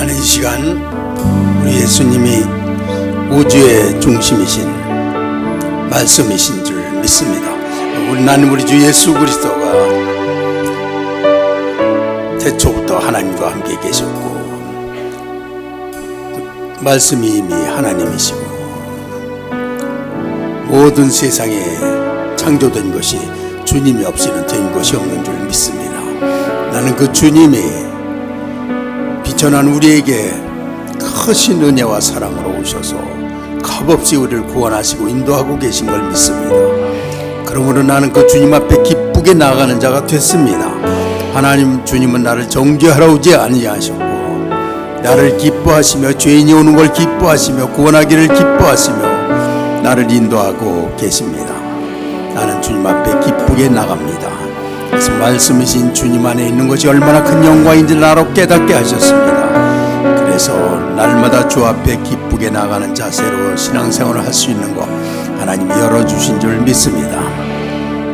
나는 이 시간 우리 예수님이 우주의 중심이신 말씀이신 줄 믿습니다. 나는 우리 주 예수 그리스도가 태초부터 하나님과 함께 계셨고 말씀이 이미 하나님이시고 모든 세상에 창조된 것이 주님이 없이는 된 것이 없는 줄 믿습니다. 나는 그 주님이 비천한 우리에게 크신 은혜와 사랑으로 오셔서 값없이 우리를 구원하시고 인도하고 계신 걸 믿습니다. 그러므로 나는 그 주님 앞에 기쁘게 나아가는 자가 됐습니다. 하나님 주님은 나를 정죄하러 오지 아니하셨고 나를 기뻐하시며 죄인이 오는 걸 기뻐하시며 구원하기를 기뻐하시며 나를 인도하고 계십니다. 나는 주님 앞에 기쁘게 나갑니다. 그래서 말씀이신 주님 안에 있는 것이 얼마나 큰 영광인지 나로 깨닫게 하셨습니다. 그래서 날마다 주 앞에 기쁘게 나가는 자세로 신앙생활을 할 수 있는 것 하나님이 열어주신 줄 믿습니다.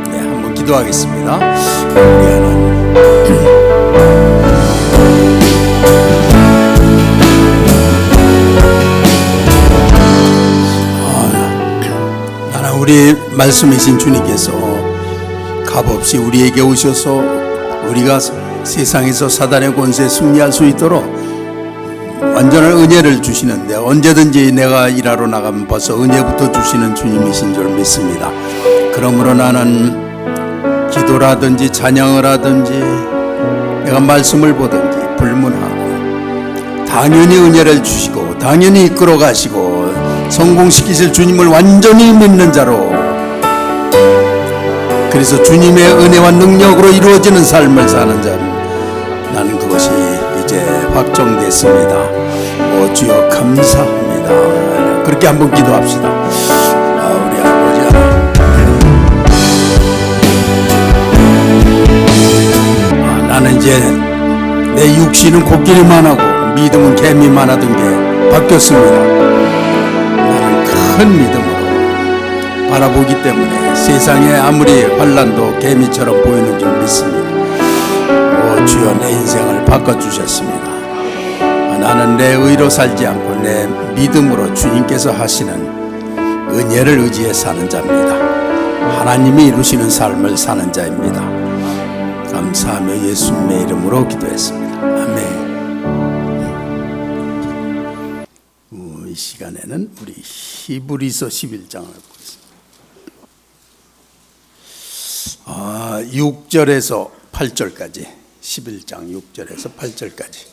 네, 한번 기도하겠습니다. 우리 하나님, 나는 우리 말씀이신 주님께서 값없이 우리에게 오셔서 우리가 세상에서 사단의 권세에 승리할 수 있도록 완전한 은혜를 주시는데 언제든지 내가 일하러 나가면 벌써 은혜부터 주시는 주님이신 줄 믿습니다. 그러므로 나는 기도라든지 찬양을 하든지 내가 말씀을 보든지 불문하고 당연히 은혜를 주시고 당연히 이끌어 가시고 성공시키실 주님을 완전히 믿는 자로, 그래서 주님의 은혜와 능력으로 이루어지는 삶을 사는 자, 나는 그것이 이제 확정됐습니다. 오 주여 감사합니다. 그렇게 한번 기도합시다. 우리 아버지 하나님, 나는 이제 내 육신은 코끼리만 하고 믿음은 개미만 하던 게 바뀌었습니다. 나는 큰 믿음으로 바라보기 때문에 세상에 아무리 환난도 개미처럼 보이는 줄 믿습니다. 오 주여 내 인생을 바꿔주셨습니다. 나는 내 의로 살지 않고 내 믿음으로 주님께서 하시는 은혜를 의지해 사는 자입니다. 하나님이 이루시는 삶을 사는 자입니다. 감사하며 예수님의 이름으로 기도했습니다. 아멘. 이 시간에는 우리 히브리서 11장을 보겠습니다. 6절에서 8절까지 11장 6절에서 8절까지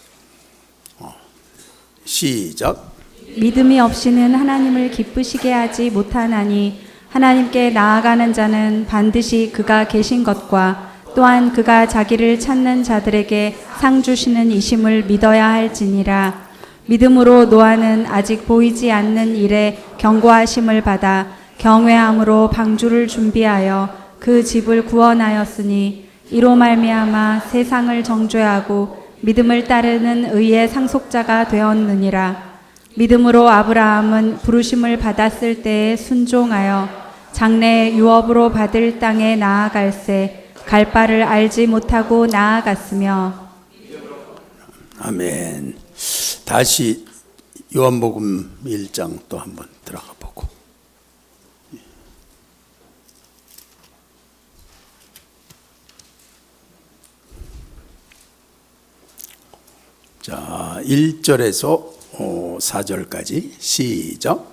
시작. 믿음이 없이는 하나님을 기쁘시게 하지 못하나니 하나님께 나아가는 자는 반드시 그가 계신 것과 또한 그가 자기를 찾는 자들에게 상 주시는 이심을 믿어야 할지니라. 믿음으로 노아는 아직 보이지 않는 일에 경고하심을 받아 경외함으로 방주를 준비하여 그 집을 구원하였으니 이로 말미암아 세상을 정죄하고 믿음을 따르는 의의 상속자가 되었느니라. 믿음으로 아브라함은 부르심을 받았을 때에 순종하여 장래 유업으로 받을 땅에 나아갈새 갈 바를 알지 못하고 나아갔으며. 아멘. 다시 요한복음 1장 또 한번 들어가 보고. 자, 1절에서 4절까지 시작.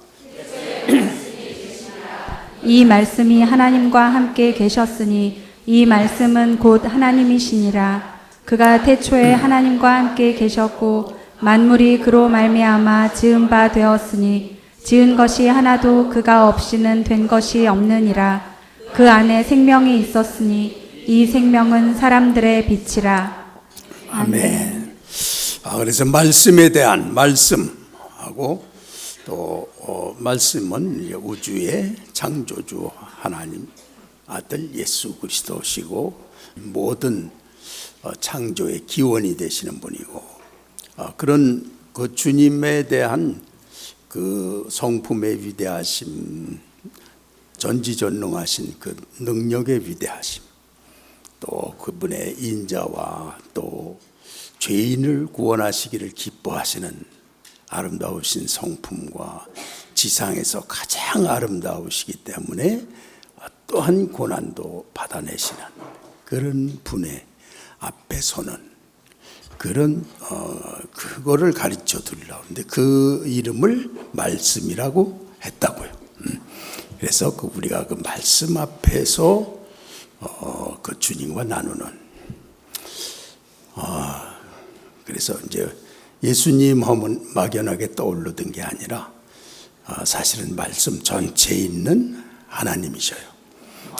이 말씀이 하나님과 함께 계셨으니 이 말씀은 곧 하나님이시니라. 그가 태초에 하나님과 함께 계셨고 만물이 그로 말미암아 지은 바 되었으니 지은 것이 하나도 그가 없이는 된 것이 없느니라. 그 안에 생명이 있었으니 이 생명은 사람들의 빛이라. 아멘. 그래서 말씀에 대한 말씀하고 또 말씀은 우주의 창조주 하나님 아들 예수 그리스도시고 모든 창조의 기원이 되시는 분이고 그런 그 주님에 대한 그 성품의 위대하심, 전지전능하신 그 능력의 위대하심, 또 그분의 인자와 또 죄인을 구원하시기를 기뻐하시는 아름다우신 성품과 지상에서 가장 아름다우시기 때문에 어떠한 고난도 받아내시는 그런 분의 앞에 서는 그런 그거를 가르쳐 드리려고 하는데 그 이름을 말씀이라고 했다고요. 그래서 우리가 그 말씀 앞에서 그 주님과 나누는 그래서 이제 예수님 하면 막연하게 떠오르던 게 아니라 사실은 말씀 전체에 있는 하나님이셔요.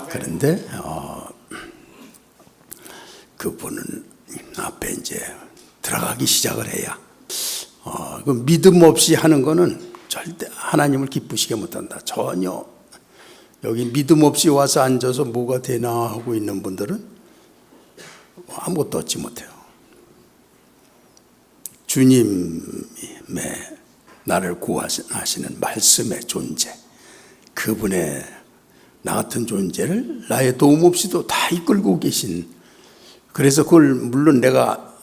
그런데 그분은 앞에 이제 들어가기 시작을 해야 그 믿음 없이 하는 거는 절대 하나님을 기쁘시게 못한다. 전혀. 여기 믿음 없이 와서 앉아서 뭐가 되나 하고 있는 분들은 아무것도 얻지 못해요. 주님의 나를 구하시는 말씀의 존재, 그분의 나 같은 존재를 나의 도움 없이도 다 이끌고 계신, 그래서 그걸 물론 내가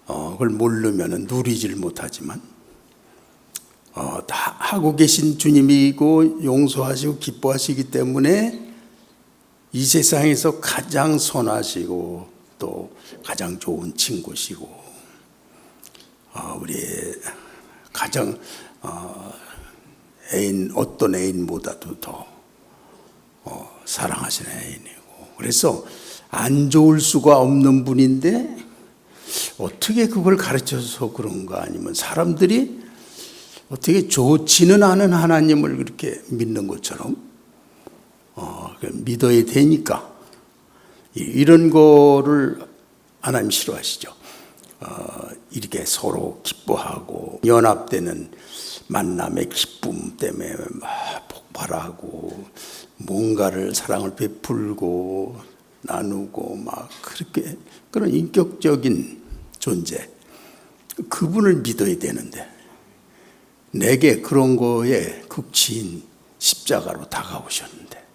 그걸 모르면 누리질 못하지만 다 하고 계신 주님이고 용서하시고 기뻐하시기 때문에 이 세상에서 가장 선하시고 또 가장 좋은 친구시고 우리 가장 어떤 애인보다도 더 사랑하시는 애인이고, 그래서 안 좋을 수가 없는 분인데 어떻게 그걸 가르쳐서 그런가, 아니면 사람들이 어떻게 좋지는 않은 하나님을 그렇게 믿는 것처럼 믿어야 되니까, 이런 거를 하나님 싫어하시죠. 이렇게 서로 기뻐하고 연합되는 만남의 기쁨 때문에 막 폭발하고 뭔가를 사랑을 베풀고 나누고 막 그렇게 그런 인격적인 존재, 그분을 믿어야 되는데 내게 그런 거에 극치인 십자가로 다가오셨는데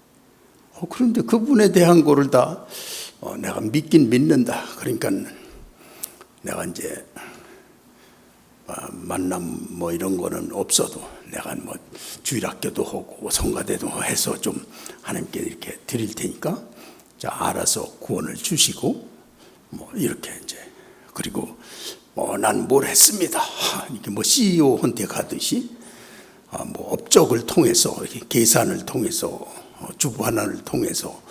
그런데 그분에 대한 거를 다 내가 믿긴 믿는다. 그러니까 내가 이제 만남 뭐 이런 거는 없어도 내가 뭐 주일학교도 하고 성가대도 해서 좀 하나님께 이렇게 드릴 테니까 자 알아서 구원을 주시고 뭐 이렇게 이제, 그리고 난 뭘 했습니다. 이렇게 뭐 CEO한테 가듯이 뭐 업적을 통해서 이렇게 계산을 통해서 주부 하나를 통해서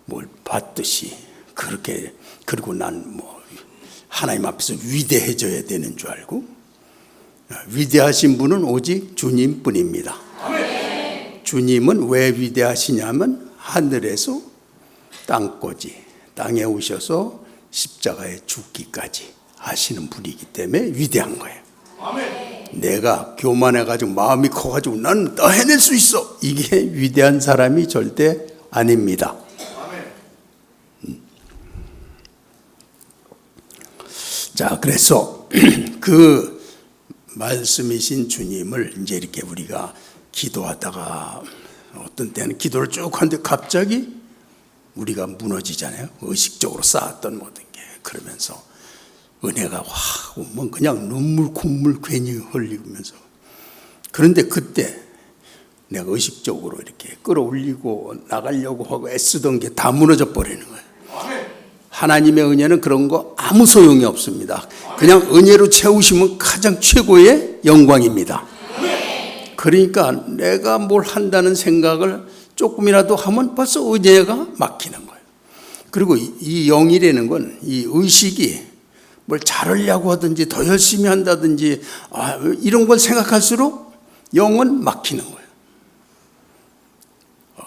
뭘 받듯이 그렇게, 그리고 난 뭐 하나님 앞에서 위대해져야 되는 줄 알고, 위대하신 분은 오직 주님뿐입니다. 주님은 왜 위대하시냐면 하늘에서 땅까지 땅에 오셔서 십자가에 죽기까지 하시는 분이기 때문에 위대한 거예요. 내가 교만해가지고 마음이 커가지고 나는 다 해낼 수 있어, 이게 위대한 사람이 절대 아닙니다. 자, 그래서 그 말씀이신 주님을 이제 이렇게 우리가 기도하다가 어떤 때는 기도를 쭉 하는데 갑자기 우리가 무너지잖아요. 의식적으로 쌓았던 모든 게. 그러면서 은혜가 확 오면 그냥 눈물 콧물 괜히 흘리면서, 그런데 그때 내가 의식적으로 이렇게 끌어올리고 나가려고 하고 애쓰던 게 다 무너져 버리는 거예요. 하나님의 은혜는 그런 거 아무 소용이 없습니다. 그냥 은혜로 채우시면 가장 최고의 영광입니다. 그러니까 내가 뭘 한다는 생각을 조금이라도 하면 벌써 은혜가 막히는 거예요. 그리고 이 영이라는 건, 이 의식이 뭘 잘하려고 하든지 더 열심히 한다든지 이런 걸 생각할수록 영은 막히는 거예요.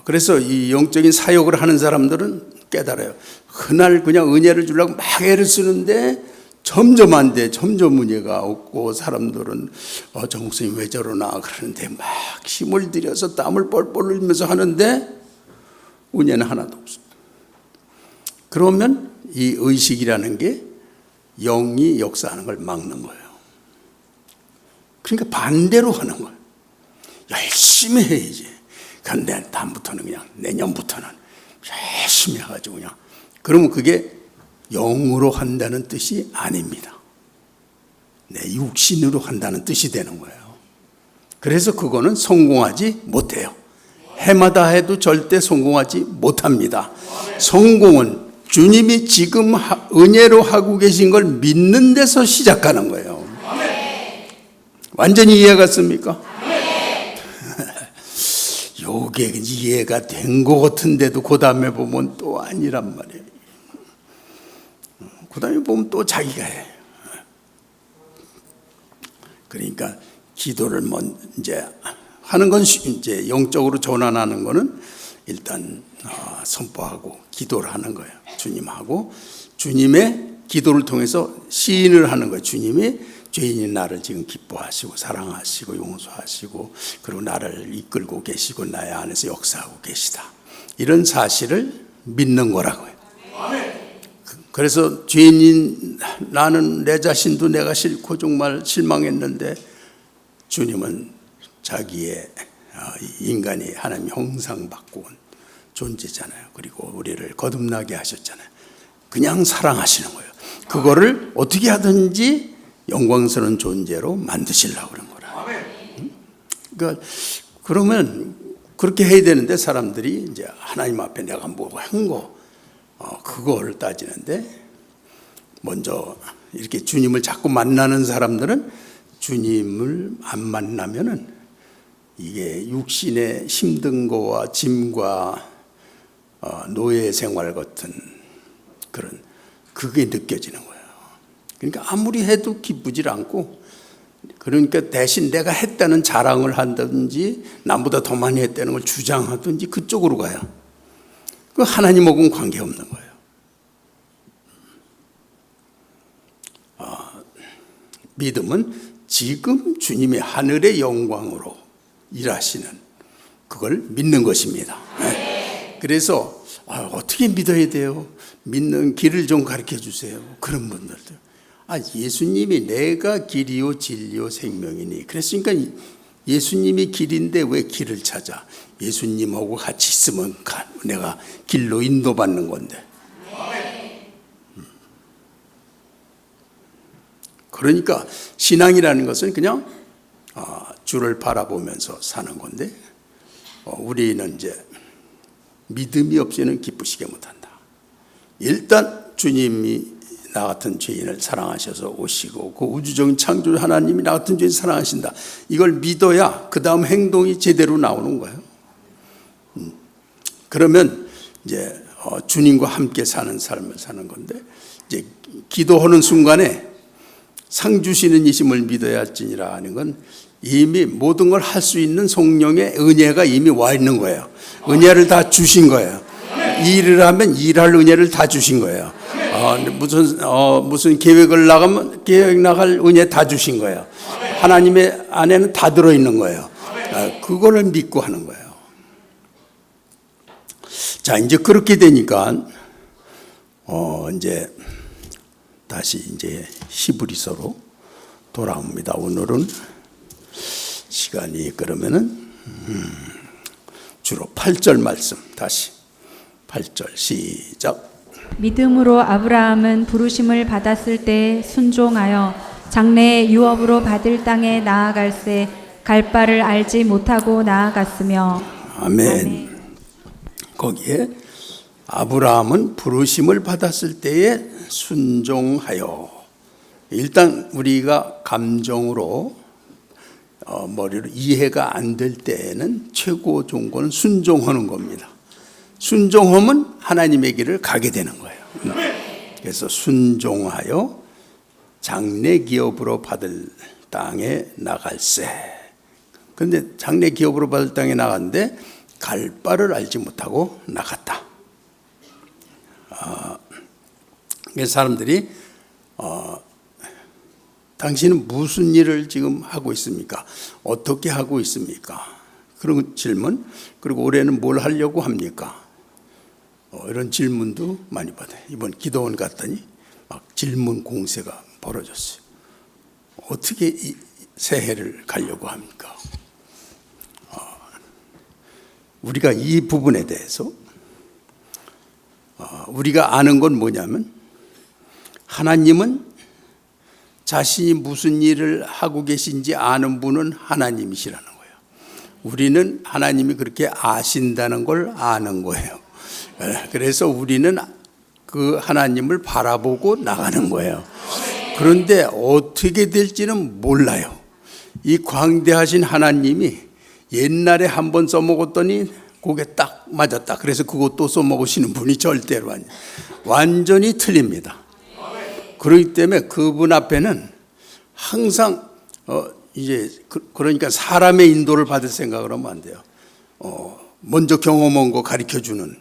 그래서 이 영적인 사역을 하는 사람들은 깨달아요. 그날 그냥 은혜를 주려고 막 애를 쓰는데 점점 안 돼. 점점 은혜가 없고 사람들은 저 목사님 왜 저러나 그러는데 막 힘을 들여서 땀을 뻘뻘 흘리면서 하는데 은혜는 하나도 없어. 그러면 이 의식이라는 게 영이 역사하는 걸 막는 거예요. 그러니까 반대로 하는 거예요. 열심히 해야지. 그런데 다음부터는 그냥 내년부터는 열심히 해가지고 그냥, 그러면 그게 영으로 한다는 뜻이 아닙니다. 내 육신으로 한다는 뜻이 되는 거예요. 그래서 그거는 성공하지 못해요. 해마다 해도 절대 성공하지 못합니다. 성공은 주님이 지금 은혜로 하고 계신 걸 믿는 데서 시작하는 거예요. 완전히 이해가 갔습니까? 요게 이해가 된 것 같은데도 그 다음에 보면 또 아니란 말이에요. 그 다음에 보면 또 자기가 해. 그러니까 기도를 이제 하는 건 이제 영적으로 전환하는 거는 일단 선포하고 기도를 하는 거예요. 주님하고 주님의 기도를 통해서 시인을 하는 거예요. 주님이 죄인인 나를 지금 기뻐하시고 사랑하시고 용서하시고 그리고 나를 이끌고 계시고 나의 안에서 역사하고 계시다. 이런 사실을 믿는 거라고요. 그래서 죄인인 나는 내 자신도 내가 싫고 정말 실망했는데 주님은 자기의 인간이 하나님 형상 받고 온 존재잖아요. 그리고 우리를 거듭나게 하셨잖아요. 그냥 사랑하시는 거예요. 그거를 어떻게 하든지 영광스러운 존재로 만드시려고 그런 거라. 그러니까 그러면 그렇게 해야 되는데 사람들이 이제 하나님 앞에 내가 뭐 한 거 그거를 따지는데 먼저 이렇게 주님을 자꾸 만나는 사람들은 주님을 안 만나면은 이게 육신의 힘든 거와 짐과 노예 생활 같은 그런 그게 느껴지는 거예요. 그러니까 아무리 해도 기쁘질 않고 그러니까 대신 내가 했다는 자랑을 한다든지 남보다 더 많이 했다는 걸 주장하든지 그쪽으로 가요. 그 하나님하고는 관계없는 거예요. 믿음은 지금 주님의 하늘의 영광으로 일하시는 그걸 믿는 것입니다. 그래서 어떻게 믿어야 돼요? 믿는 길을 좀 가르쳐 주세요. 그런 분들도 예수님이 내가 길이요 진리요 생명이니 그랬으니까 예수님이 길인데 왜 길을 찾아? 예수님하고 같이 있으면 내가 길로 인도받는 건데. 그러니까 신앙이라는 것은 그냥 주를 바라보면서 사는 건데 우리는 이제 믿음이 없이는 기쁘시게 못한다. 일단 주님이 나 같은 죄인을 사랑하셔서 오시고 그 우주적인 창조 하나님이 나 같은 죄인 사랑하신다. 이걸 믿어야 그 다음 행동이 제대로 나오는 거예요. 그러면 이제 주님과 함께 사는 삶을 사는 건데 이제 기도하는 순간에 상 주시는 이심을 믿어야 할지니라 하는 건 이미 모든 걸 할 수 있는 성령의 은혜가 이미 와 있는 거예요. 은혜를 다 주신 거예요. 일을 하면 일할 은혜를 다 주신 거예요. 무슨 계획을 나가면 계획 나갈 은혜 다 주신 거예요. 하나님의 안에는 다 들어있는 거예요. 그거를 믿고 하는 거예요. 자, 이제 그렇게 되니까 이제 다시 이제 히브리서로 돌아옵니다. 오늘은 시간이 그러면은 주로 8절 말씀 다시 8절 시작. 믿음으로 아브라함은 부르심을 받았을 때 순종하여 장래의 유업으로 받을 땅에 나아갈새 갈 바를 알지 못하고 나아갔으며. 아멘. 거기에 아브라함은 부르심을 받았을 때에 순종하여. 일단 우리가 감정으로 머리로 이해가 안 될 때에는 최고 좋은 거는 순종하는 겁니다. 순종하면 하나님의 길을 가게 되는 거예요. 그래서 순종하여 장래 기업으로 받을 땅에 나갈새. 그런데 장래 기업으로 받을 땅에 나갔는데 갈 바를 알지 못하고 나갔다. 그래서 사람들이 당신은 무슨 일을 지금 하고 있습니까? 어떻게 하고 있습니까? 그런 질문. 그리고 올해는 뭘 하려고 합니까? 이런 질문도 많이 받아요. 이번 기도원 갔더니 막 질문 공세가 벌어졌어요. 어떻게 이 새해를 가려고 합니까? 우리가 이 부분에 대해서 우리가 아는 건 뭐냐면 하나님은 자신이 무슨 일을 하고 계신지 아는 분은 하나님이시라는 거예요. 우리는 하나님이 그렇게 아신다는 걸 아는 거예요. 그래서 우리는 그 하나님을 바라보고 나가는 거예요. 그런데 어떻게 될지는 몰라요. 이 광대하신 하나님이 옛날에 한번 써먹었더니 그게 딱 맞았다. 그래서 그거 또 써먹으시는 분이 절대로 아니에요. 완전히 틀립니다. 그렇기 때문에 그분 앞에는 항상 그러니까 사람의 인도를 받을 생각을 하면 안 돼요. 먼저 경험한 거 가르쳐주는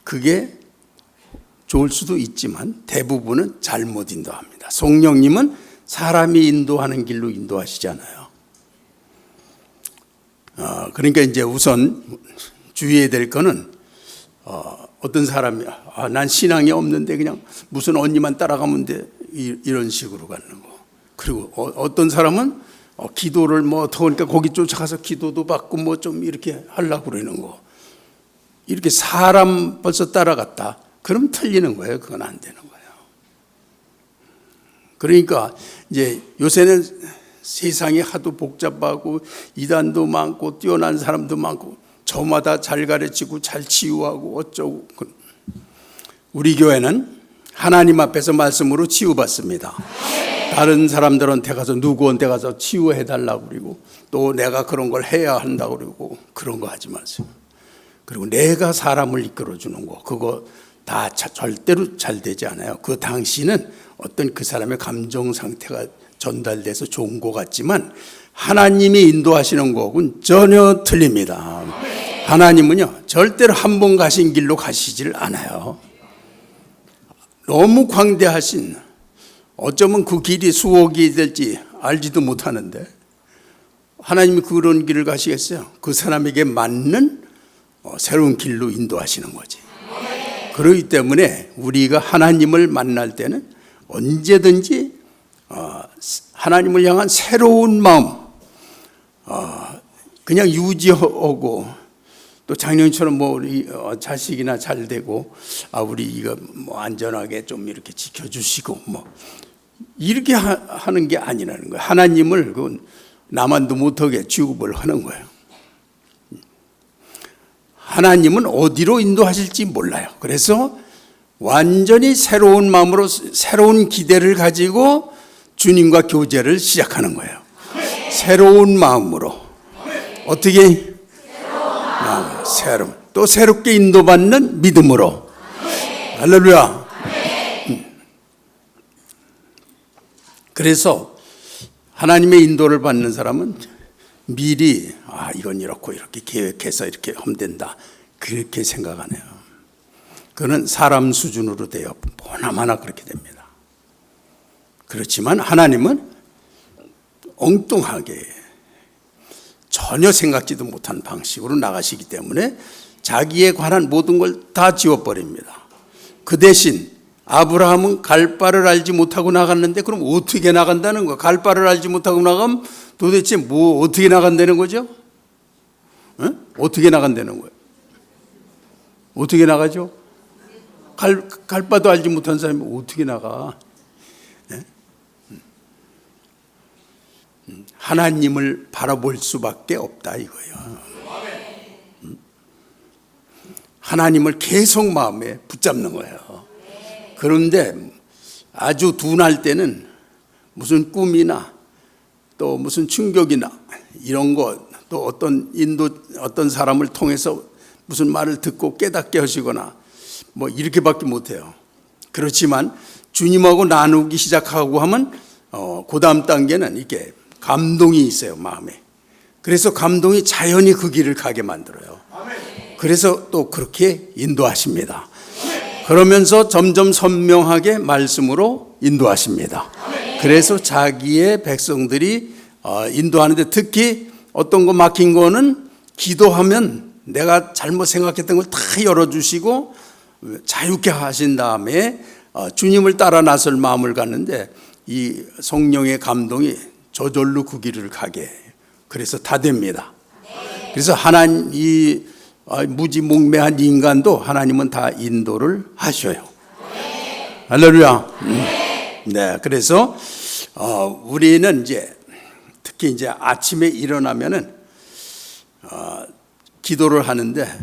그게 좋을 수도 있지만 대부분은 잘못 인도합니다. 성령님은 사람이 인도하는 길로 인도하시잖아요. 그러니까 이제 우선 주의해야 될 거는 어떤 사람이 난 신앙이 없는데 그냥 무슨 언니만 따라가면 돼 이런 식으로 가는 거. 그리고 어떤 사람은 기도를 뭐 더우니까 거기 쫓아가서 기도도 받고 뭐 좀 이렇게 하려고 그러는 거. 이렇게 사람 벌써 따라갔다. 그럼 틀리는 거예요. 그건 안 되는 거예요. 그러니까 이제 요새는 세상이 하도 복잡하고 이단도 많고 뛰어난 사람도 많고 저마다 잘 가르치고 잘 치유하고 어쩌고. 우리 교회는 하나님 앞에서 말씀으로 치유받습니다. 다른 사람들한테 가서 누구한테 가서 치유해달라고 그러고 또 내가 그런 걸 해야 한다고 그러고 그런 거 하지 마세요. 그리고 내가 사람을 이끌어주는 거 그거 다 절대로 잘 되지 않아요. 그 당시는 어떤 그 사람의 감정 상태가 전달돼서 좋은 것 같지만 하나님이 인도하시는 거하고는 전혀 틀립니다. 하나님은요 절대로 한 번 가신 길로 가시질 않아요. 너무 광대하신 어쩌면 그 길이 수억이 될지 알지도 못하는데 하나님이 그런 길을 가시겠어요? 그 사람에게 맞는 새로운 길로 인도하시는 거지. 그렇기 때문에 우리가 하나님을 만날 때는 언제든지 하나님을 향한 새로운 마음 그냥 유지하고 또 작년처럼 뭐 우리 자식이나 잘 되고 우리 이거 뭐 안전하게 좀 이렇게 지켜주시고 뭐 이렇게 하는 게 아니라는 거예요. 하나님을 그건 나만도 못하게 취급을 하는 거예요. 하나님은 어디로 인도하실지 몰라요. 그래서 완전히 새로운 마음으로 새로운 기대를 가지고 주님과 교제를 시작하는 거예요. 새로운 마음으로 어떻게 새로운 또 새롭게 인도받는 믿음으로 할렐루야. 그래서 하나님의 인도를 받는 사람은 미리 이건 이렇고 이렇게 계획해서 이렇게 하면 된다 그렇게 생각 안 해요. 그는 사람 수준으로 돼요. 보나마나 그렇게 됩니다. 그렇지만 하나님은 엉뚱하게 전혀 생각지도 못한 방식으로 나가시기 때문에 자기에 관한 모든 걸 다 지워버립니다. 그 대신 아브라함은 갈 바를 알지 못하고 나갔는데 그럼 어떻게 나간다는 거야? 갈 바를 알지 못하고 나가면 도대체 뭐 어떻게 나간다는 거죠? 어떻게 나간다는 거예요? 어떻게 나가죠? 갈 바도 알지 못한 사람이 어떻게 나가? 하나님을 바라볼 수밖에 없다 이거예요. 하나님을 계속 마음에 붙잡는 거예요. 그런데 아주 둔할 때는 무슨 꿈이나 또 무슨 충격이나 이런 거 또 어떤 사람을 통해서 무슨 말을 듣고 깨닫게 하시거나 뭐 이렇게밖에 못해요. 그렇지만 주님하고 나누기 시작하고 하면 그 다음 단계는 이게 감동이 있어요 마음에. 그래서 감동이 자연히 그 길을 가게 만들어요. 그래서 또 그렇게 인도하십니다. 그러면서 점점 선명하게 말씀으로 인도하십니다. 그래서 자기의 백성들이 인도하는데 특히 어떤 거 막힌 거는 기도하면 내가 잘못 생각했던 걸 다 열어주시고 자유케 하신 다음에 주님을 따라 나설 마음을 갖는데 이 성령의 감동이 저절로 그 길을 가게 그래서 다 됩니다. 그래서 하나님 이 무지몽매한 인간도 하나님은 다 인도를 하셔요. 할렐루야. 네, 그래서 우리는 이제 특히 이제 아침에 일어나면은 기도를 하는데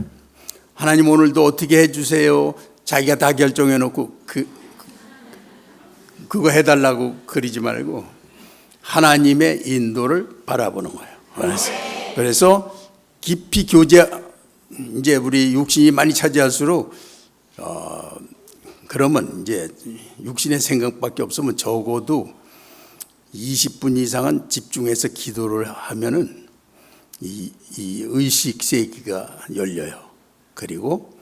하나님 오늘도 어떻게 해주세요. 자기가 다 결정해놓고 그거 해달라고 그러지 말고 하나님의 인도를 바라보는 거예요. 그래서 깊이 교제, 이제 우리 육신이 많이 차지할수록 그러면 이제 육신의 생각밖에 없으면 적어도 20분 이상은 집중해서 기도를 하면은 이 의식 세계가 열려요. 그리고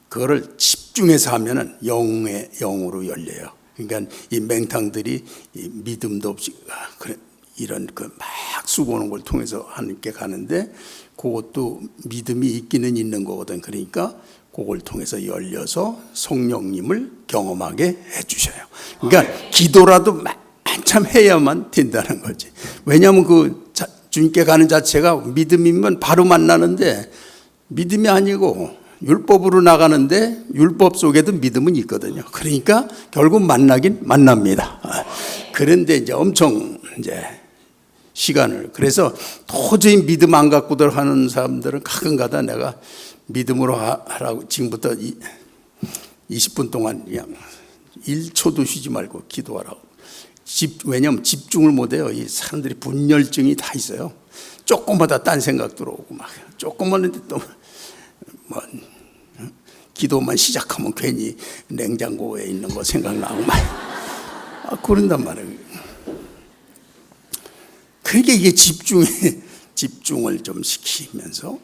그거를 집중해서 하면은 영으로 열려요. 그러니까 이 맹탕들이 이 믿음도 없이 이런 그 막 수고하는 걸 통해서 하나님께 가는데 그것도 믿음이 있기는 있는 거거든. 그러니까 그걸 통해서 열려서 성령님을 경험하게 해주셔요. 그러니까 기도라도 한참 해야만 된다는 거지. 왜냐하면 주님께 가는 자체가 믿음이면 바로 만나는데 믿음이 아니고 율법으로 나가는데 율법 속에도 믿음은 있거든요. 그러니까 결국 만나긴 만납니다. 그런데 이제 엄청 이제 시간을, 그래서 도저히 믿음 안 갖고들 하는 사람들은 가끔가다 내가 믿음으로 하라고 지금부터 20분 동안 그냥 1초도 쉬지 말고 기도하라고. 왜냐하면 집중을 못해요. 이 사람들이 분열증이 다 있어요. 조금마다 딴 생각 들어오고 막 조금만 했는데 또 뭐 기도만 시작하면 괜히 냉장고에 있는 거 생각나고 막 그런단 말이에요. 그러니까 이게 집중을 좀 시키면서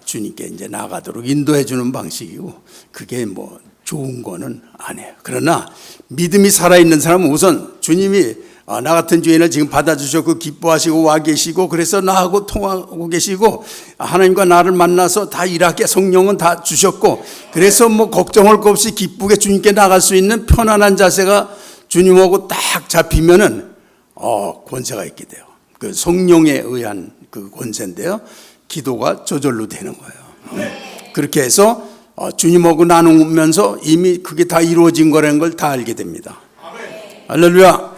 주님께 이제 나가도록 인도해 주는 방식이고, 그게 뭐 좋은 거는 아니에요. 그러나 믿음이 살아있는 사람은 우선 주님이 나 같은 죄인을 지금 받아주셨고 기뻐하시고 와 계시고, 그래서 나하고 통하고 계시고 하나님과 나를 만나서 다 일하게 성령은 다 주셨고, 그래서 뭐 걱정할 것 없이 기쁘게 주님께 나갈 수 있는 편안한 자세가 주님하고 딱 잡히면은 권세가 있게 돼요. 그 성령에 의한 그 권세인데요, 기도가 저절로 되는 거예요. 그렇게 해서 주님하고 나누면서 이미 그게 다 이루어진 거라는 걸 다 알게 됩니다. 할렐루야.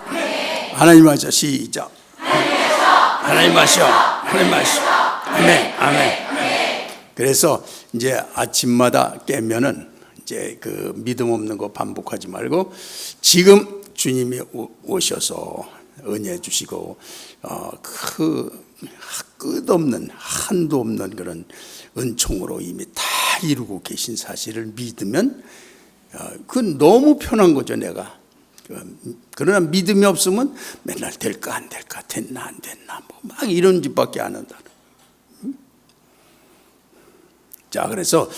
하나님 하셔. 시작. 하나님 하셔. 하나님 하셔. 아멘. 아멘. 그래서 이제 아침마다 깨면은 이제 그 믿음 없는 거 반복하지 말고 지금 주님이 오셔서 은혜 주시고 그 끝없는 한도 없는 그런 은총으로 이미 다 이루고 계신 사실을 믿으면 그건 너무 편한 거죠. 내가 그러나 믿음이 없으면 맨날 될까 안 될까, 됐나 안 됐나 뭐 막 이런 짓밖에 안 한다. 자, 그래서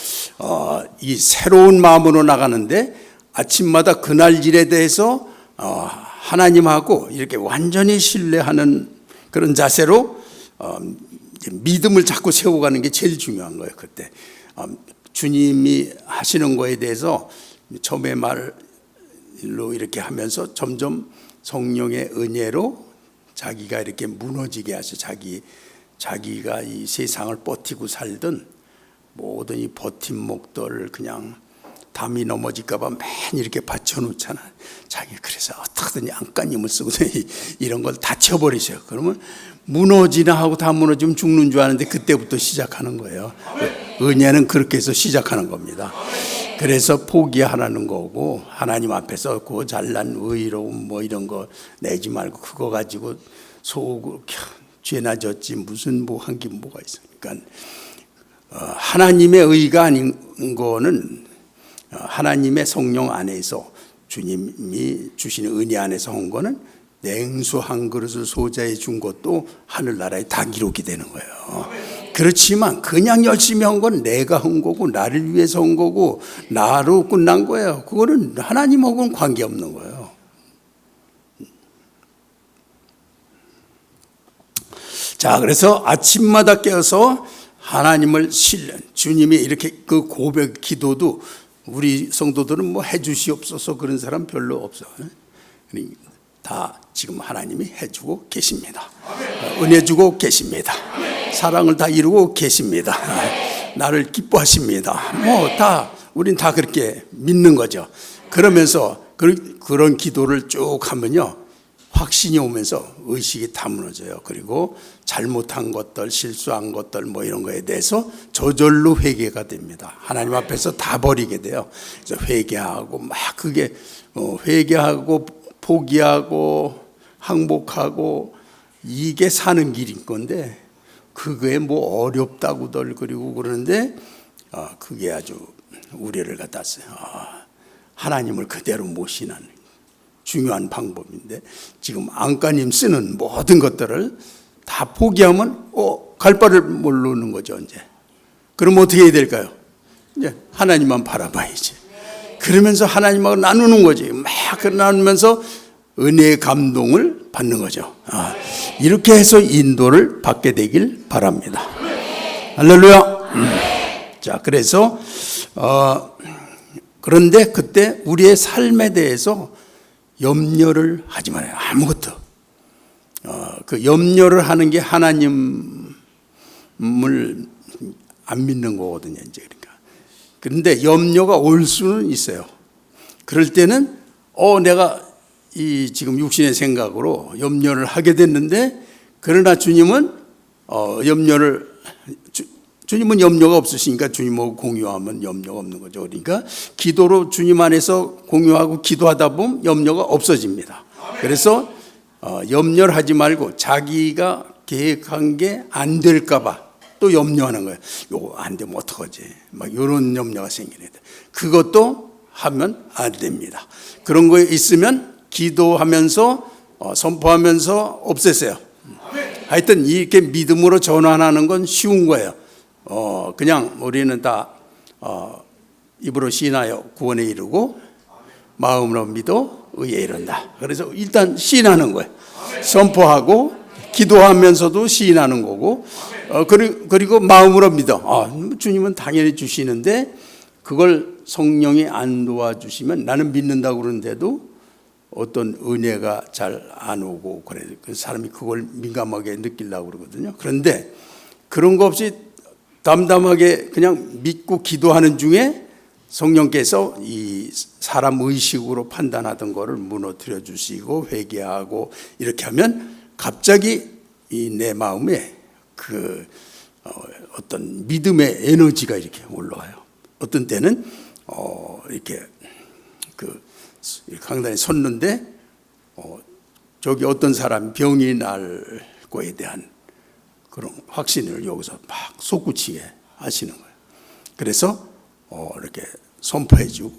이 새로운 마음으로 나가는데 아침마다 그날 일에 대해서 하나님하고 이렇게 완전히 신뢰하는 그런 자세로 믿음을 자꾸 세워가는 게 제일 중요한 거예요. 그때 주님이 하시는 거에 대해서 처음에 말로 이렇게 하면서 점점 성령의 은혜로 자기가 이렇게 무너지게 하셔. 자기가 이 세상을 버티고 살던 모든 이 버팀목들 그냥 담이 넘어질까 봐 맨 이렇게 받쳐놓잖아. 자기 그래서 어떻게든 안간힘을 쓰고 이런 걸 다 쳐버리셔요. 그러면 무너지나 하고 다 무너지면 죽는 줄 아는데 그때부터 시작하는 거예요. 은혜는 그렇게 해서 시작하는 겁니다. 그래서 포기하라는 거고, 하나님 앞에서 그 잘난 의로움 뭐 이런 거 내지 말고 그거 가지고 속으로 죄나 졌지 무슨 뭐 한 게 뭐가 있으니까 하나님의 의가 아닌 거는 하나님의 성령 안에서 주님이 주시는 은혜 안에서 한 거는 냉수 한 그릇을 소자에 준 것도 하늘나라에 다 기록이 되는 거예요. 그렇지만 그냥 열심히 한 건 내가 한 거고 나를 위해서 한 거고 나로 끝난 거예요. 그거는 하나님하고는 관계없는 거예요. 자, 그래서 아침마다 깨어서 하나님을 신뢰, 주님이 이렇게 그 고백 기도도 우리 성도들은 뭐 해주시옵소서 그런 사람 별로 없어. 다 지금 하나님이 해주고 계십니다. 은혜 주고 계십니다. 사랑을 다 이루고 계십니다. 나를 기뻐하십니다. 뭐 다 우린 다 그렇게 믿는 거죠. 그러면서 그런 기도를 쭉 하면요, 확신이 오면서 의식이 다 무너져요. 그리고 잘못한 것들, 실수한 것들 뭐 이런 거에 대해서 저절로 회개가 됩니다. 하나님 앞에서 다 버리게 돼요. 그래서 회개하고 막 그게 회개하고 포기하고 항복하고 이게 사는 길인 건데, 그게 뭐 어렵다고들 그리고 그러는데 그게 아주 우려를 갖다 써요. 하나님을 그대로 모시는 중요한 방법인데, 지금 안가님 쓰는 모든 것들을 다 포기하면 갈 바를 모르는 거죠. 이제 그럼 어떻게 해야 될까요? 이제 하나님만 바라봐야지. 그러면서 하나님하고 나누는 거지. 막 나누면서 은혜의 감동을 받는 거죠. 이렇게 해서 인도를 받게 되길 바랍니다. 할렐루야. 자, 그래서 그런데 그때 우리의 삶에 대해서 염려를 하지 말아요. 아무것도. 그 염려를 하는 게 하나님을 안 믿는 거거든요. 이제 그러니까. 그런데 염려가 올 수는 있어요. 그럴 때는 내가 이 지금 육신의 생각으로 염려를 하게 됐는데, 그러나 주님은 주님은 염려가 없으시니까 주님하고 공유하면 염려가 없는 거죠. 그러니까 기도로 주님 안에서 공유하고 기도하다 보면 염려가 없어집니다. 그래서 염려를 하지 말고 자기가 계획한 게 안 될까 봐 또 염려하는 거예요. 요거 안 되면 어떡하지? 막 이런 염려가 생기네. 그것도 하면 안 됩니다. 그런 거에 있으면 기도하면서 선포하면서 없애세요. 하여튼 이렇게 믿음으로 전환하는 건 쉬운 거예요. 그냥 우리는 다 입으로 시인하여 구원에 이르고 마음으로 믿어 의에 이른다. 그래서 일단 시인하는 거예요. 선포하고 기도하면서도 시인하는 거고, 그리고 마음으로 믿어. 주님은 당연히 주시는데 그걸 성령이 안 도와주시면, 나는 믿는다고 그러는데도 어떤 은혜가 잘 안 오고 그래. 그 사람이 그걸 민감하게 느끼려고 그러거든요. 그런데 그런 거 없이 담담하게 그냥 믿고 기도하는 중에 성령께서 이 사람 의식으로 판단하던 거를 무너뜨려 주시고 회개하고 이렇게 하면 갑자기 이 내 마음에 그 어떤 믿음의 에너지가 이렇게 올라와요. 어떤 때는 이렇게 그 강단에 섰는데 저기 어떤 사람 병이 날 거에 대한 그런 확신을 여기서 막 솟구치게 하시는 거예요. 그래서 이렇게 선포해주고,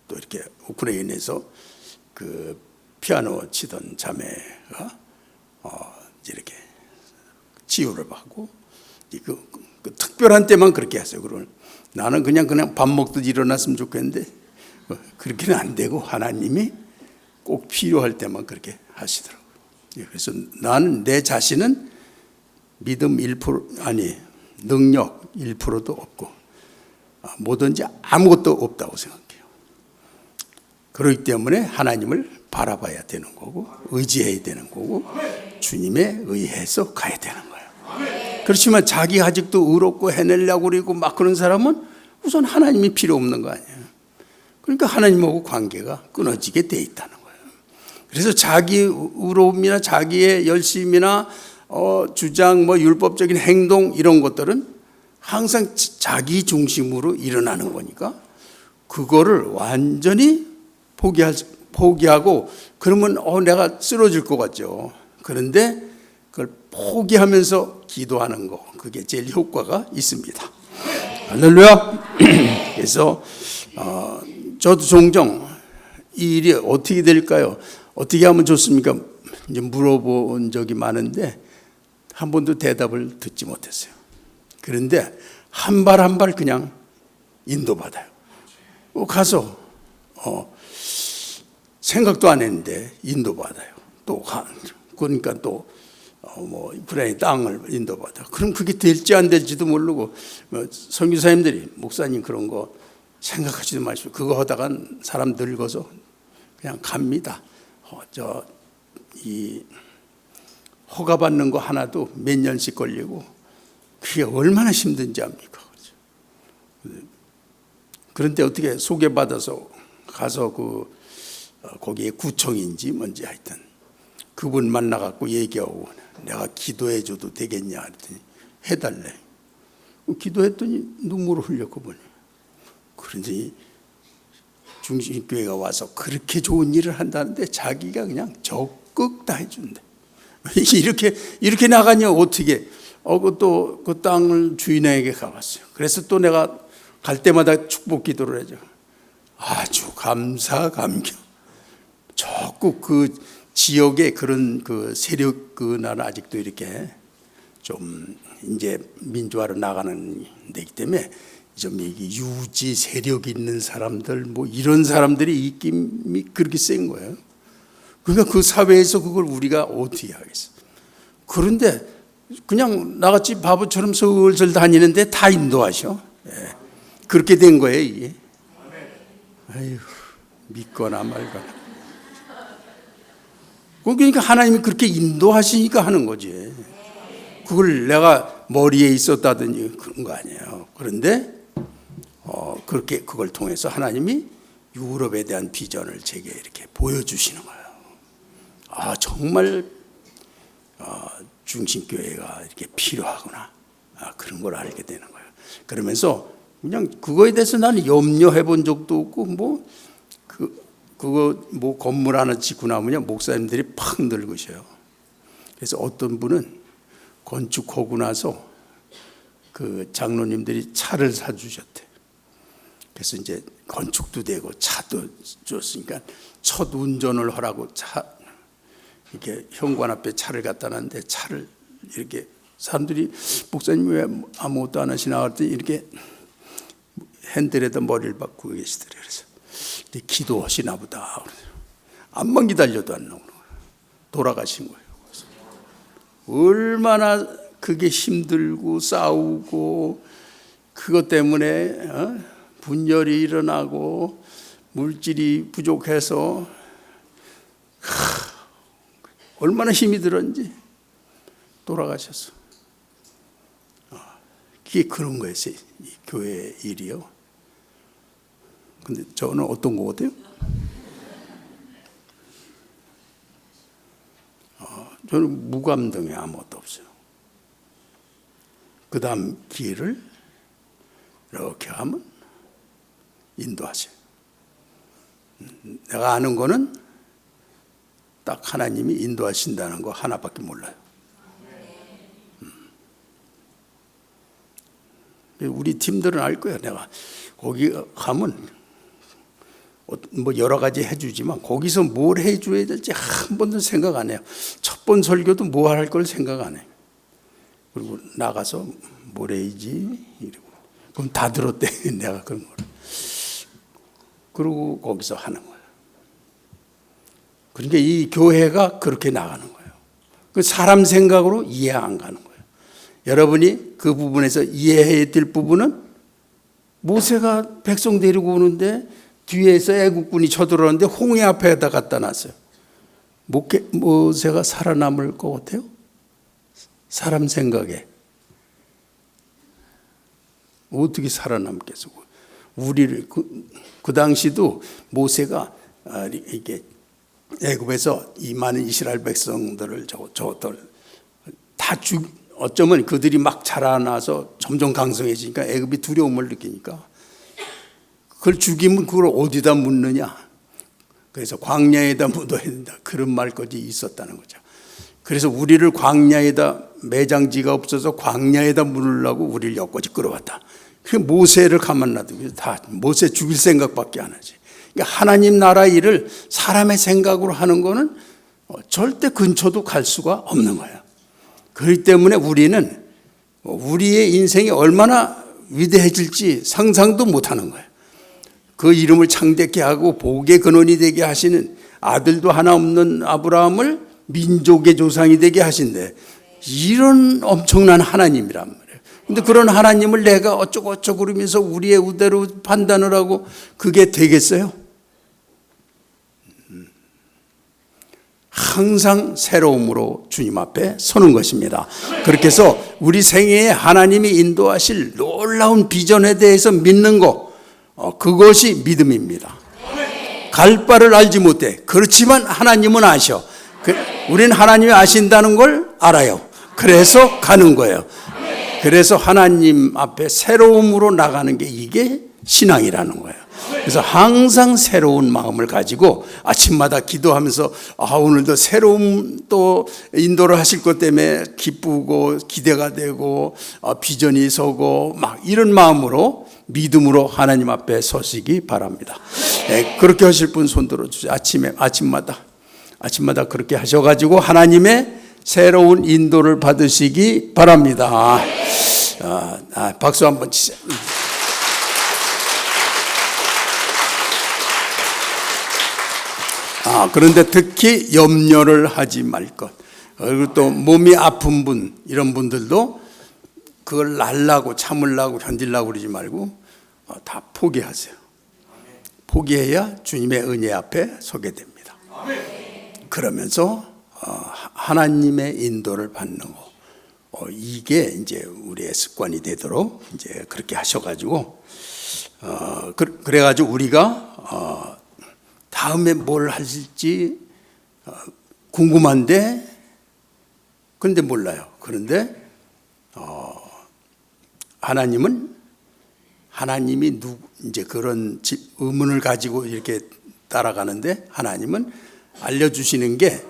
또 이렇게 우크라이나에서 그 피아노 치던 자매가 이렇게 치유를 받고, 그 특별한 때만 그렇게 하세요. 그러면 나는 그냥 밥 먹듯 일어났으면 좋겠는데 그렇게는 안 되고 하나님이 꼭 필요할 때만 그렇게 하시더라고요. 그래서 나는 내 자신은 믿음 1% 능력 1%도 없고 뭐든지 아무것도 없다고 생각해요. 그렇기 때문에 하나님을 바라봐야 되는 거고 의지해야 되는 거고 주님에 의해서 가야 되는 거예요. 그렇지만 자기가 아직도 의롭고 해내려고 그러고 막 그런 사람은 우선 하나님이 필요 없는 거 아니에요. 그러니까 하나님하고 관계가 끊어지게 돼 있다는 거예요. 그래서 자기 의로움이나 자기의 열심이나 주장, 율법적인 행동 이런 것들은 항상 자기 중심으로 일어나는 거니까 그거를 완전히 포기하고 그러면 내가 쓰러질 것 같죠. 그런데 그걸 포기하면서 기도하는 거, 그게 제일 효과가 있습니다. 할렐루야. 그래서 저도 종종 이 일이 어떻게 될까요? 어떻게 하면 좋습니까? 이제 물어본 적이 많은데 한 번도 대답을 듣지 못했어요. 그런데 한 발 한 발 그냥 인도받아요. 가서 생각도 안 했는데 인도받아요. 또 그러니까 또 우크라이나 땅을 인도받아. 그럼 그게 될지 안 될지도 모르고 선교사님들이 목사님 그런 거 생각하지도 마시고 그거 하다간 사람 늙어서 그냥 갑니다. 이 허가 받는 거 하나도 몇 년씩 걸리고 그게 얼마나 힘든지 압니까? 그런데 어떻게 소개받아서 가서 그 거기에 구청인지 뭔지 하여튼 그분 만나갖고 얘기하고 내가 기도해줘도 되겠냐 했더니 해달래. 기도했더니 눈물을 흘렸거든요. 그런지 중심교회가 와서 그렇게 좋은 일을 한다는데 자기가 그냥 적극 다 해준대. 이렇게 나가냐 어떻게? 또 그 땅을 주인에게 가봤어요. 그래서 또 내가 갈 때마다 축복 기도를 해줘. 아주 감사감격. 적극 그 지역에 그런 그 세력 그 나라 아직도 이렇게 좀 이제 민주화로 나가는 데이기 때문에 좀 이게 유지 세력 있는 사람들 뭐 이런 사람들이 입김이 그렇게 센 거예요. 그러니까 그 사회에서 그걸 우리가 어떻게 하겠어? 그런데 그냥 나같이 바보처럼 슬슬 다니는데 다 인도하셔. 예. 그렇게 된 거예요 이게. 아유, 믿거나 말거나. 그러니까 하나님이 그렇게 인도하시니까 하는 거지. 그걸 내가 머리에 있었다든지 그런 거 아니에요. 그런데 그렇게 그걸 통해서 하나님이 유럽에 대한 비전을 제게 이렇게 보여주시는 거예요. 아 정말 중심교회가 이렇게 필요하구나. 그런 걸 알게 되는 거예요. 그러면서 그냥 그거에 대해서 나는 염려해 본 적도 없고 그거 뭐 건물 하나 짓고 나면 목사님들이 팍 늙으셔요. 그래서 어떤 분은 건축하고 나서 그 장로님들이 차를 사주셨대. 그래서 이제 건축도 되고 차도 줬으니까 첫 운전을 하라고 이렇게 현관 앞에 차를 갖다 놨는데 차를 이렇게 사람들이 목사님 왜 아무것도 안 하시나 했더니 이렇게 핸들에다 머리를 박고 계시더래요. 그래서 기도하시나 보다. 암만 기다려도 안 나오는 거예요. 돌아가신 거예요. 얼마나 그게 힘들고 싸우고 그것 때문에 분열이 일어나고 물질이 부족해서 얼마나 힘이 들었는지 돌아가셨어. 그게 그런 거예요. 이 교회 일이요. 근데 저는 어떤 거 같아요? 저는 무감동에 아무것도 없어요. 그 다음 길을 이렇게 하면 인도하세요. 내가 아는 거는 딱 하나님이 인도하신다는 거 하나밖에 몰라요. 우리 팀들은 알 거야. 내가 거기 가면 뭐 여러 가지 해주지만 거기서 뭘 해줘야 될지 한 번도 생각 안 해요. 첫 번 설교도 뭐 할 걸 생각 안 해요. 그리고 나가서 뭘 해야지 이러고 그럼 다 들었대. 내가 그런 거를. 그리고 거기서 하는 거예요. 그러니까 이 교회가 그렇게 나가는 거예요. 그 사람 생각으로 이해 안 가는 거예요. 여러분이 그 부분에서 이해해야 될 부분은 모세가 백성 데리고 오는데 뒤에서 애국군이 쳐들어오는데 홍해 앞에다 갖다 놨어요. 모세가 살아남을 것 같아요? 사람 생각에 어떻게 살아남겠어? 우리를 그 당시도 모세가 이게 애굽에서 이 많은 이스라엘 백성들을 저들 다 어쩌면 그들이 막 자라나서 점점 강성해지니까 애굽이 두려움을 느끼니까 그걸 죽이면 그걸 어디다 묻느냐. 그래서 광야에다 묻어야 된다. 그런 말까지 있었다는 거죠. 그래서 우리를 광야에다 매장지가 없어서 광야에다 묻으려고 우리를 여기까지 끌어왔다. 그 모세를 가만 놔두고 다 모세 죽일 생각밖에 안 하지. 그러니까 하나님 나라 일을 사람의 생각으로 하는 거는 절대 근처도 갈 수가 없는 거예요. 그렇기 때문에 우리는 우리의 인생이 얼마나 위대해질지 상상도 못하는 거예요. 그 이름을 창대케 하고 복의 근원이 되게 하시는 아들도 하나 없는 아브라함을 민족의 조상이 되게 하신대. 이런 엄청난 하나님이란 말이에요. 근데 그런 하나님을 내가 어쩌고 그러면서 우리의 우대로 판단을 하고 그게 되겠어요? 항상 새로움으로 주님 앞에 서는 것입니다. 그렇게 해서 우리 생애에 하나님이 인도하실 놀라운 비전에 대해서 믿는 것, 그것이 믿음입니다. 갈 바를 알지 못해. 그렇지만 하나님은 아셔. 우리는 하나님이 아신다는 걸 알아요. 그래서 가는 거예요. 그래서 하나님 앞에 새로움으로 나가는 게 이게 신앙이라는 거예요. 그래서 항상 새로운 마음을 가지고 아침마다 기도하면서 오늘도 새로운 또 인도를 하실 것 때문에 기쁘고 기대가 되고 비전이 서고 막 이런 마음으로 믿음으로 하나님 앞에 서시기 바랍니다. 네, 그렇게 하실 분 손 들어주세요. 아침마다 그렇게 하셔가지고 하나님의 새로운 인도를 받으시기 바랍니다. 박수 한번 치세요. 그런데 특히 염려를 하지 말 것. 그리고 또 몸이 아픈 분, 이런 분들도 그걸 날라고 참으려고 견디려고 그러지 말고 다 포기하세요. 포기해야 주님의 은혜 앞에 서게 됩니다. 그러면서 하나님의 인도를 받는 거, 이게 이제 우리의 습관이 되도록 이제 그렇게 하셔가지고 그래가지고 우리가 다음에 뭘 하실지 궁금한데 그런데 몰라요. 그런데 하나님이 이제 그런 의문을 가지고 이렇게 따라가는데 하나님은 알려주시는 게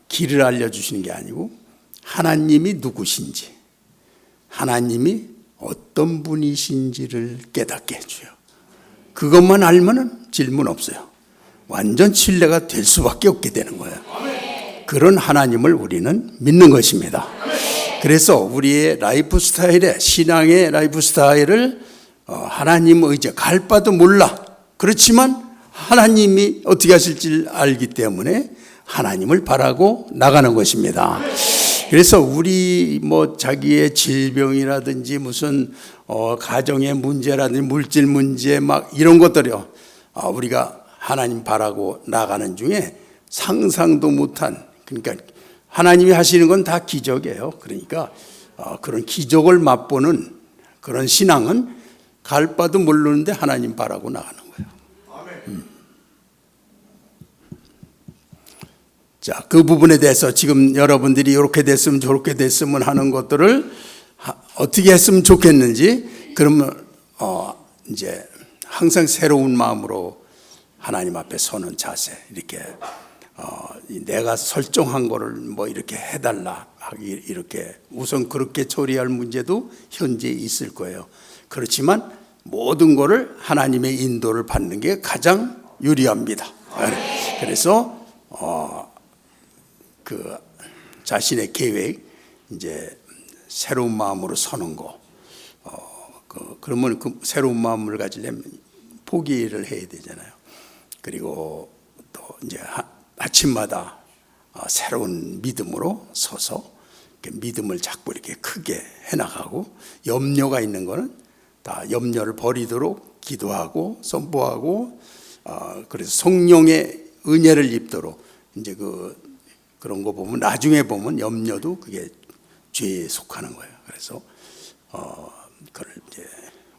길을 알려주시는 게 아니고 하나님이 누구신지, 하나님이 어떤 분이신지를 깨닫게 해줘요. 그것만 알면은 질문 없어요. 완전 신뢰가 될 수밖에 없게 되는 거예요. 그런 하나님을 우리는 믿는 것입니다. 그래서 우리의 라이프 스타일에, 신앙의 라이프 스타일을 하나님 의지, 갈 바도 몰라. 그렇지만 하나님이 어떻게 하실지 알기 때문에 하나님을 바라고 나가는 것입니다. 그래서 우리 자기의 질병이라든지 무슨 가정의 문제라든지 물질 문제 막 이런 것들이요, 우리가 하나님 바라고 나가는 중에 상상도 못한, 그러니까 하나님이 하시는 건 다 기적이에요. 그러니까 그런 기적을 맛보는 그런 신앙은 갈 바도 모르는데 하나님 바라고 나가는 거예요. 자, 그 부분에 대해서 지금 여러분들이 이렇게 됐으면 저렇게 됐으면 하는 것들을 어떻게 했으면 좋겠는지, 그러면 이제 항상 새로운 마음으로 하나님 앞에 서는 자세, 이렇게 내가 설정한 거를 이렇게 해달라, 이렇게 우선 그렇게 처리할 문제도 현재 있을 거예요. 그렇지만 모든 거를 하나님의 인도를 받는 게 가장 유리합니다. 그래서 그 자신의 계획, 이제 새로운 마음으로 서는 거, 그러면 그 새로운 마음을 가지려면 포기를 해야 되잖아요. 그리고 또 이제 아침마다 새로운 믿음으로 서서 믿음을 자꾸 이렇게 크게 해나가고, 염려가 있는 거는 다 염려를 버리도록 기도하고 선포하고, 그래서 성령의 은혜를 입도록 이제 그런 거 보면 나중에 보면 염려도 그게 죄에 속하는 거예요. 그래서 그걸 이제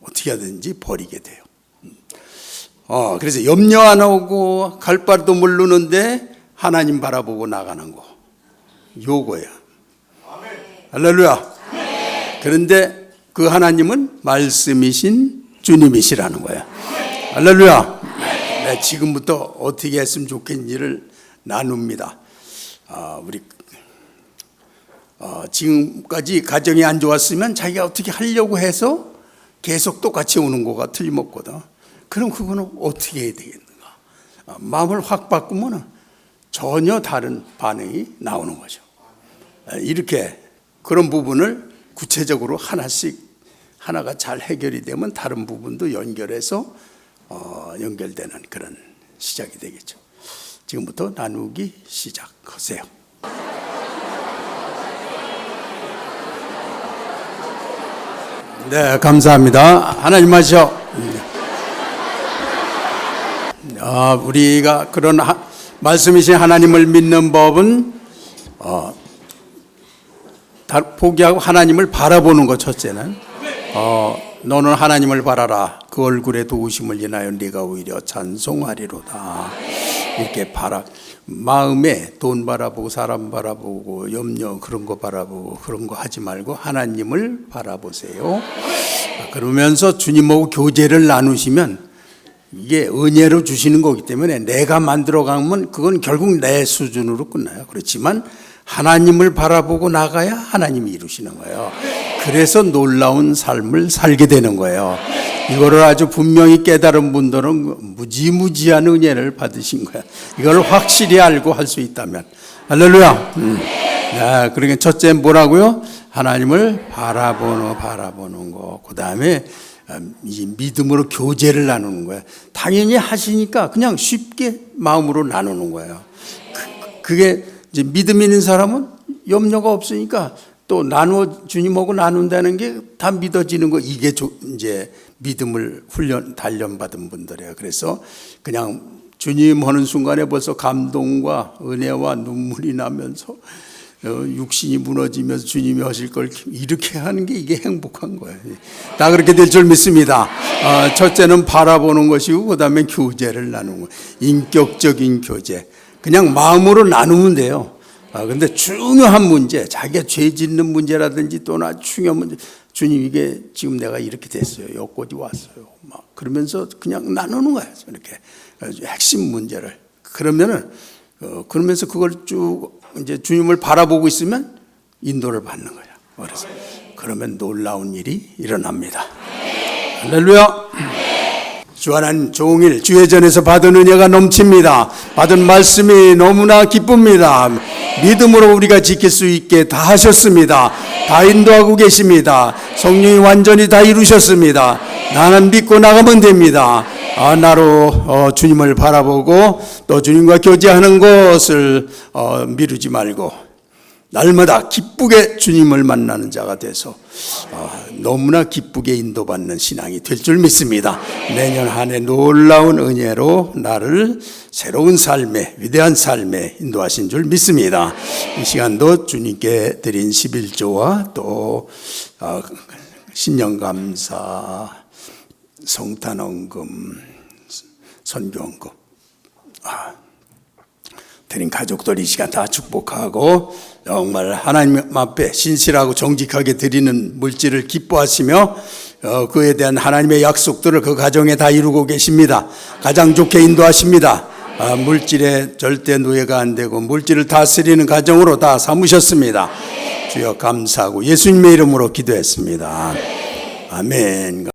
어떻게 하든지 버리게 돼요. 그래서 염려 안 하고 갈 바도 모르는데 하나님 바라보고 나가는 거, 요거예요. 할렐루야. 그런데 그 하나님은 말씀이신 주님이시라는 거예요. 할렐루야. 네, 지금부터 어떻게 했으면 좋겠는지를 나눕니다. 우리 지금까지 가정이 안 좋았으면 자기가 어떻게 하려고 해서 계속 똑같이 오는 거가 틀림없거든. 그럼 그거는 어떻게 해야 되겠는가? 마음을 확 바꾸면 전혀 다른 반응이 나오는 거죠. 이렇게 그런 부분을 구체적으로 하나가 잘 해결이 되면 다른 부분도 연결해서 연결되는 그런 시작이 되겠죠. 지금부터 나누기 시작하세요. 네, 감사합니다. 하나님 하시오. 우리가 그런 말씀이신 하나님을 믿는 법은 포기하고 하나님을 바라보는 것. 첫째는 너는 하나님을 바라라. 그 그 얼굴의 도우심을 인하여 네가 오히려 찬송하리로다. 이렇게 마음에 돈 바라보고 사람 바라보고 염려 그런 거 바라보고 그런 거 하지 말고 하나님을 바라보세요. 그러면서 주님하고 교제를 나누시면 이게 은혜로 주시는 거기 때문에 내가 만들어 가면 그건 결국 내 수준으로 끝나요. 그렇지만 하나님을 바라보고 나가야 하나님이 이루시는 거예요. 그래서 놀라운 삶을 살게 되는 거예요. 이거를 아주 분명히 깨달은 분들은 무지무지한 은혜를 받으신 거야. 이걸 확실히 알고 할 수 있다면. 할렐루야. 그러니까 첫째 뭐라고요? 하나님을 바라보는 거. 그 다음에 이 믿음으로 교제를 나누는 거야. 당연히 하시니까 그냥 쉽게 마음으로 나누는 거예요. 그게 이제 믿음 있는 사람은 염려가 없으니까 또 주님하고 나눈다는 게 다 믿어지는 거. 이게 이제 믿음을 단련받은 분들이에요. 그래서 그냥 주님 하는 순간에 벌써 감동과 은혜와 눈물이 나면서 육신이 무너지면서 주님이 하실 걸 이렇게 하는 게 이게 행복한 거예요. 다 그렇게 될 줄 믿습니다. 첫째는 바라보는 것이고 그 다음에 교제를 나누는 거예요. 인격적인 교제. 그냥 마음으로 나누면 돼요. 근데 중요한 문제, 자기가 죄 짓는 문제라든지 또나 중요한 문제, 주님 이게 지금 내가 이렇게 됐어요. 여기까지 왔어요. 막 그러면서 그냥 나누는 거예요. 이렇게 핵심 문제를. 그러면서 그걸 쭉 이제 주님을 바라보고 있으면 인도를 받는 거예요. 그래서 그러면 놀라운 일이 일어납니다. 할렐루야. 주 하나님 종일 주의 전에서 받은 은혜가 넘칩니다. 받은 말씀이 너무나 기쁩니다. 믿음으로 우리가 지킬 수 있게 다 하셨습니다. 다 인도하고 계십니다. 성령이 완전히 다 이루셨습니다. 나는 믿고 나가면 됩니다. 나로 주님을 바라보고 또 주님과 교제하는 것을 미루지 말고 날마다 기쁘게 주님을 만나는 자가 돼서 너무나 기쁘게 인도받는 신앙이 될 줄 믿습니다. 내년 한 해 놀라운 은혜로 나를 새로운 삶에, 위대한 삶에 인도하신 줄 믿습니다. 이 시간도 주님께 드린 11조와 또 신년감사, 성탄원금, 선교원금 드린 가족들 이 시간 다 축복하고 정말 하나님 앞에 신실하고 정직하게 드리는 물질을 기뻐하시며 그에 대한 하나님의 약속들을 그 가정에 다 이루고 계십니다. 가장 좋게 인도하십니다. 물질에 절대 노예가 안 되고 물질을 다스리는 가정으로 다 삼으셨습니다. 주여 감사하고 예수님의 이름으로 기도했습니다. 아멘.